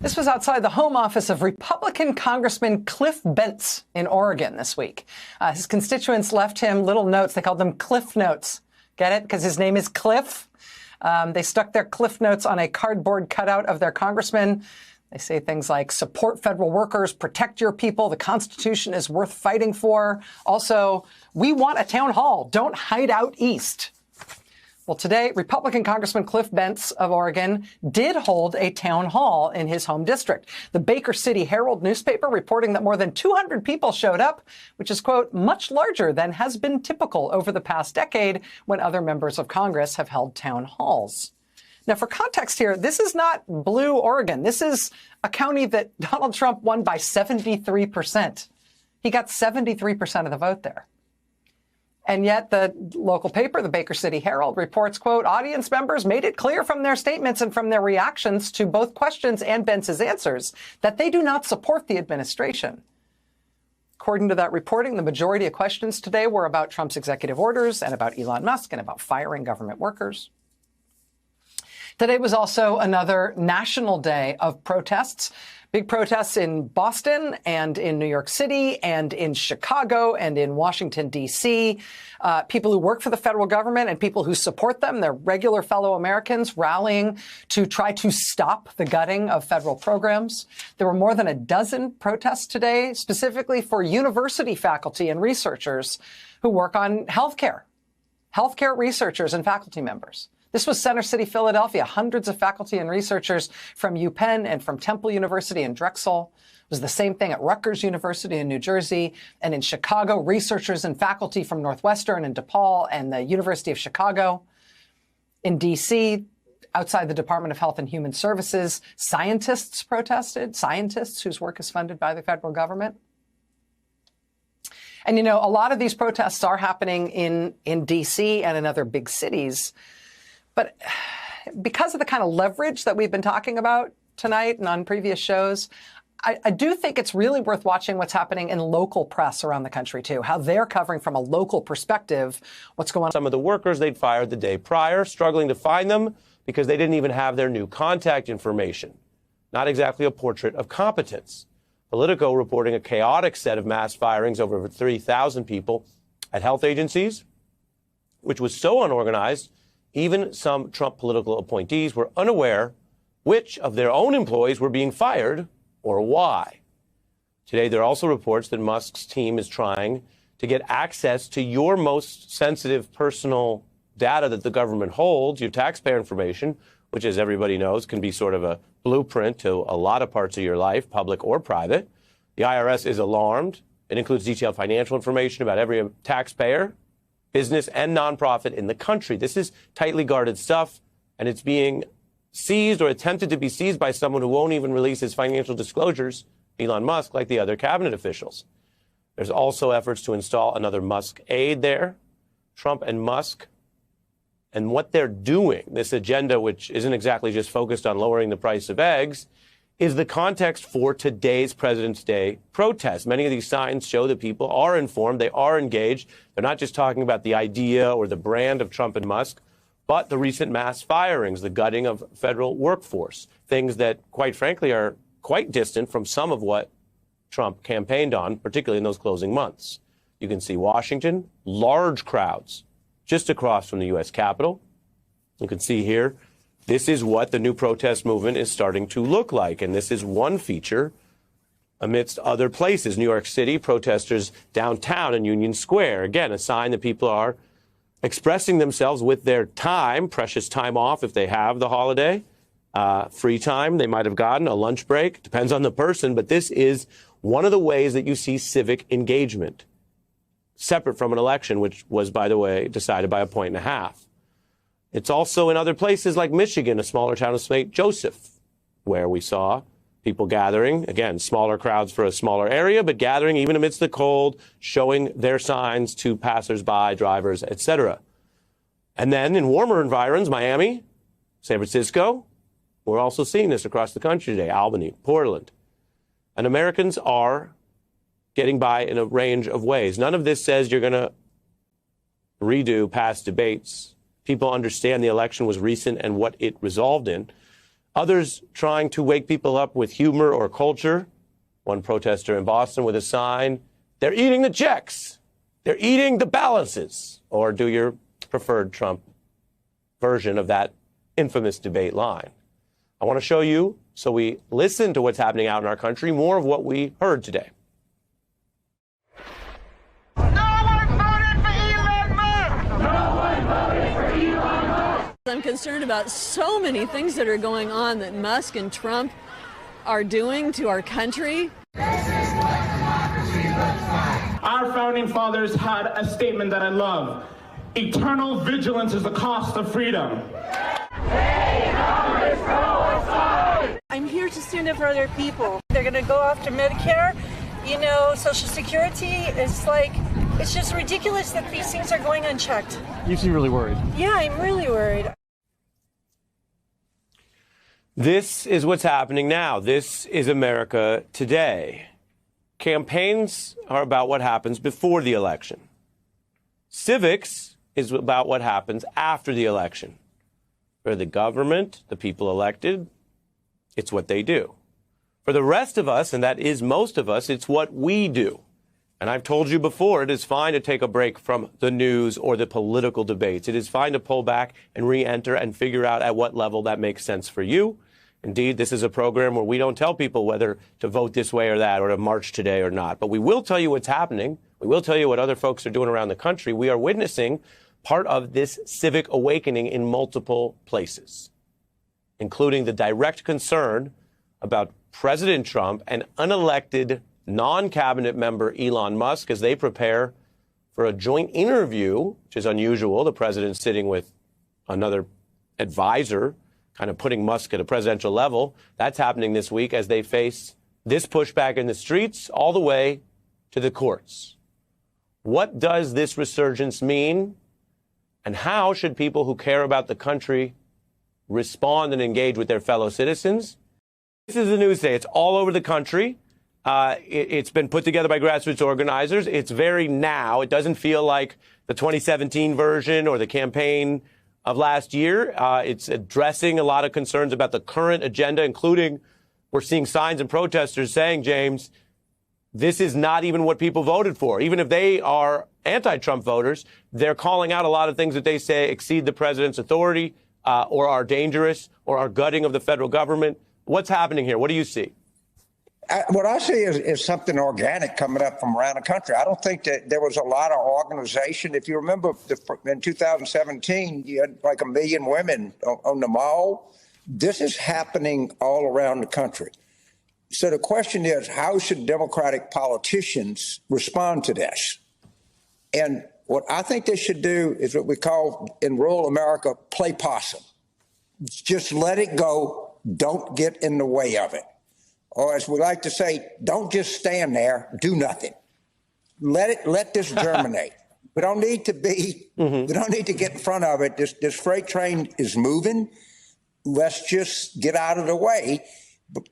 This was outside the home office of Republican Congressman Cliff Bentz in Oregon this week. His constituents left him little notes. They called them Cliff Notes. Get it? Because his name is Cliff. They stuck their Cliff Notes on a cardboard cutout of their congressman. They say things like, support federal workers, protect your people, the Constitution is worth fighting for. Also, we want a town hall. Don't hide out east. Well, today, Republican Congressman Cliff Bentz of Oregon did hold a town hall in his home district. The Baker City Herald newspaper reporting that more than 200 people showed up, which is, quote, much larger than has been typical over the past decade when other members of Congress have held town halls. Now, for context here, this is not blue Oregon. This is a county that Donald Trump won by 73%. He got 73% of the vote there. And yet the local paper, the Baker City Herald, reports, quote, audience members made it clear from their statements and from their reactions to both questions and Bentz's answers that they do not support the administration. According to that reporting, the majority of questions today were about Trump's executive orders and about Elon Musk and about firing government workers. Today was also another national day of protests. Big protests in Boston and in New York City and in Chicago and in Washington, D.C. People who work for the federal government and people who support them, they're regular fellow Americans rallying to try to stop the gutting of federal programs. There were more than a dozen protests today, specifically for university faculty and researchers who work on healthcare researchers and faculty members. This was Center City, Philadelphia. Hundreds of faculty and researchers from UPenn and from Temple University and Drexel. It was the same thing at Rutgers University in New Jersey. And in Chicago, researchers and faculty from Northwestern and DePaul and the University of Chicago. In D.C., outside the Department of Health and Human Services, scientists protested, scientists whose work is funded by the federal government. And, you know, a lot of these protests are happening in D.C. and in other big cities. But because of the kind of leverage that we've been talking about tonight and on previous shows, I do think it's really worth watching what's happening in local press around the country, too, how they're covering from a local perspective what's going on. Some of the workers they'd fired the day prior, struggling to find them because they didn't even have their new contact information. Not exactly a portrait of competence. Politico reporting a chaotic set of mass firings over 3,000 people at health agencies, which was so unorganized, even some Trump political appointees were unaware which of their own employees were being fired or why. Today, there are also reports that Musk's team is trying to get access to your most sensitive personal data that the government holds, your taxpayer information, which, as everybody knows, can be sort of a blueprint to a lot of parts of your life, public or private. The IRS is alarmed. It includes detailed financial information about every taxpayer, business and nonprofit in the country. This is tightly guarded stuff, and it's being seized or attempted to be seized by someone who won't even release his financial disclosures, Elon Musk, like the other cabinet officials. There's also efforts to install another Musk aide there. Trump and Musk, and what they're doing, this agenda, which isn't exactly just focused on lowering the price of eggs, is the context for today's President's Day protest. Many of these signs show that people are informed, they are engaged. They're not just talking about the idea or the brand of Trump and Musk, but the recent mass firings, the gutting of federal workforce, things that, quite frankly, are quite distant from some of what Trump campaigned on, particularly in those closing months. You can see Washington, large crowds just across from the U.S. Capitol. You can see here, this is what the new protest movement is starting to look like. And this is one feature amidst other places. New York City, protesters downtown in Union Square. Again, a sign that people are expressing themselves with their time, precious time off if they have the holiday, free time they might have gotten, a lunch break, depends on the person. But this is one of the ways that you see civic engagement, separate from an election, which was, by the way, decided by 1.5 points. It's also in other places like Michigan, a smaller town of St. Joseph, where we saw people gathering, again, smaller crowds for a smaller area, but gathering even amidst the cold, showing their signs to passersby, drivers, etc. And then in warmer environs, Miami, San Francisco, we're also seeing this across the country today, Albany, Portland. And Americans are getting by in a range of ways. None of this says you're going to redo past debates. People understand the election was recent and what it resolved in. Others trying to wake people up with humor or culture. One protester in Boston with a sign, "They're eating the checks. They're eating the balances." Or do your preferred Trump version of that infamous debate line. I want to show you, so we listen to what's happening out in our country, more of what we heard today. I'm concerned about so many things that are going on that Musk and Trump are doing to our country. Our founding fathers had a statement that I love. Eternal vigilance is the cost of freedom. I'm here to stand up for other people. They're going to go after Medicare, Social Security. It's just ridiculous that these things are going unchecked. You seem really worried. Yeah, I'm really worried. This is what's happening now. This is America today. Campaigns are about what happens before the election. Civics is about what happens after the election. For the government, the people elected, it's what they do. For the rest of us, and that is most of us, it's what we do. And I've told you before, it is fine to take a break from the news or the political debates. It is fine to pull back and re-enter and figure out at what level that makes sense for you. Indeed, this is a program where we don't tell people whether to vote this way or that or to march today or not. But we will tell you what's happening. We will tell you what other folks are doing around the country. We are witnessing part of this civic awakening in multiple places, including the direct concern about President Trump and unelected non-cabinet member Elon Musk as they prepare for a joint interview, which is unusual. The president sitting with another advisor, kind of putting Musk at a presidential level. That's happening this week as they face this pushback in the streets all the way to the courts. What does this resurgence mean? And how should people who care about the country respond and engage with their fellow citizens? This is the news today. It's all over the country. It's been put together by grassroots organizers. It's very now. It doesn't feel like the 2017 version or the campaign of last year. It's addressing a lot of concerns about the current agenda, including we're seeing signs and protesters saying, James, this is not even what people voted for. Even if they are anti-Trump voters, they're calling out a lot of things that they say exceed the president's authority or are dangerous or are gutting of the federal government. What's happening here? What do you see? What I see is something organic coming up from around the country. I don't think that there was a lot of organization. If you remember in 2017, you had like 1 million women on the mall. This is happening all around the country. So the question is, how should Democratic politicians respond to this? And what I think they should do is what we call in rural America, play possum. Just let it go. Don't get in the way of it. Or as we like to say, don't just stand there, do nothing. Let this germinate. We don't need to we don't need to get in front of it. This freight train is moving. Let's just get out of the way.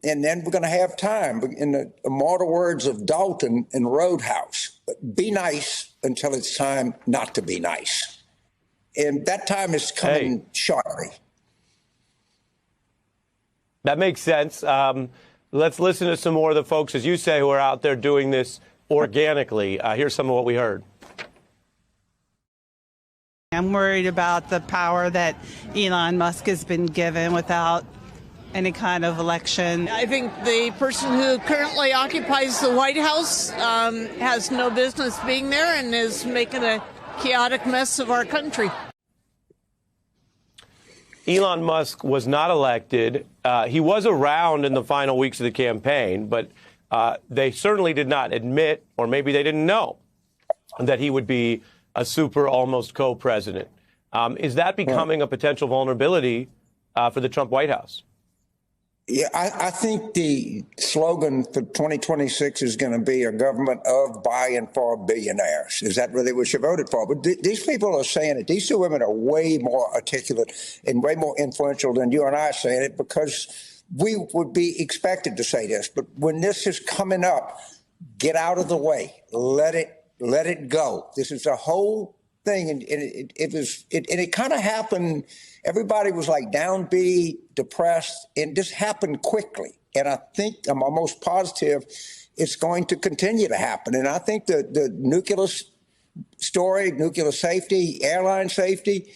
And then we're going to have time. In the immortal words of Dalton in Roadhouse, be nice until it's time not to be nice. And that time is coming shortly. That makes sense. Let's listen to some more of the folks, as you say, who are out there doing this organically. Here's some of what we heard. I'm worried about the power that Elon Musk has been given without any kind of election. I think the person who currently occupies the White House has no business being there and is making a chaotic mess of our country. Elon Musk was not elected. He was around in the final weeks of the campaign, but they certainly did not admit, or maybe they didn't know, that he would be a super almost co-president. Is that becoming a potential vulnerability for the Trump White House? Yeah, I think the slogan for 2026 is going to be a government of, by, and for billionaires. Is that really what you voted for? But these people are saying it. These two women are way more articulate and way more influential than you and I are saying it, because we would be expected to say this. But when this is coming up, get out of the way. Let it go. This is a whole thing, and it kind of happened. Everybody was like downbeat, depressed, and this happened quickly. And I think I'm almost positive it's going to continue to happen. And I think the nuclear story, nuclear safety, airline safety,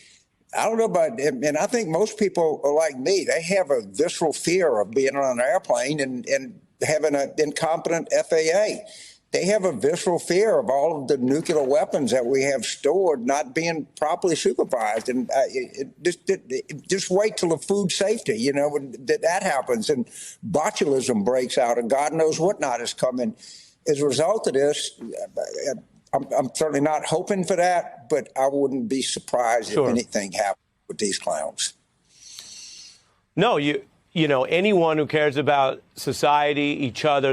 I don't know about, and I think most people are like me. They have a visceral fear of being on an airplane and having an incompetent FAA. They have a visceral fear of all of the nuclear weapons that we have stored not being properly supervised. And just wait till the food safety, that happens and botulism breaks out and God knows what not is coming. As a result of this, I'm certainly not hoping for that, but I wouldn't be surprised if anything happened with these clowns. No, anyone who cares about society, each other,